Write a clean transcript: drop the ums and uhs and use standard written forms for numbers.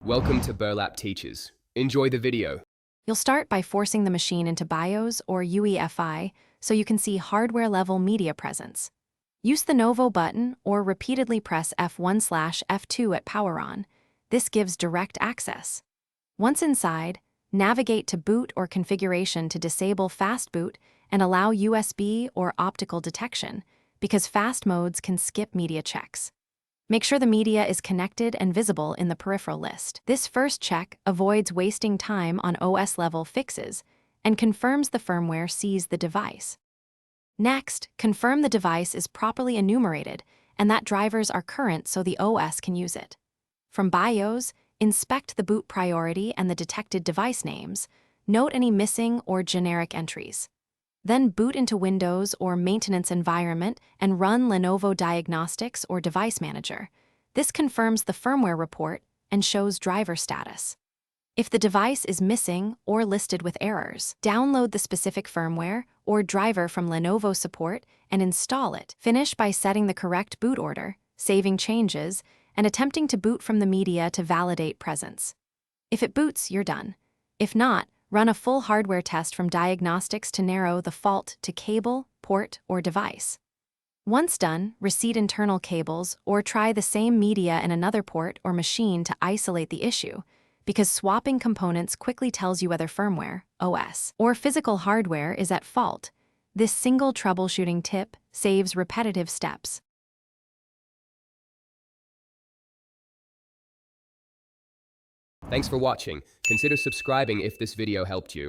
Welcome to Burlap Teachers. Enjoy the video. You'll start by forcing the machine into BIOS or UEFI so you can see hardware-level media presence. Use the Lenovo button or repeatedly press F1/F2 at power on. This gives direct access. Once inside, navigate to Boot or Configuration to disable Fast Boot and allow USB or optical detection, because fast modes can skip media checks. Make sure the media is connected and visible in the peripheral list. This first check avoids wasting time on OS-level fixes and confirms the firmware sees the device. Next, confirm the device is properly enumerated and that drivers are current so the OS can use it. From BIOS, inspect the boot priority and the detected device names. Note any missing or generic entries. Then boot into Windows or maintenance environment and run Lenovo Diagnostics or Device Manager. This confirms the firmware report and shows driver status. If the device is missing or listed with errors, download the specific firmware or driver from Lenovo support and install it. Finish by setting the correct boot order, saving changes, and attempting to boot from the media to validate presence. If it boots, you're done. If not, run a full hardware test from diagnostics to narrow the fault to cable, port, or device. Once done, reseat internal cables or try the same media in another port or machine to isolate the issue, because swapping components quickly tells you whether firmware, OS, or physical hardware is at fault. This single troubleshooting tip saves repetitive steps. Thanks for watching. Consider subscribing if this video helped you.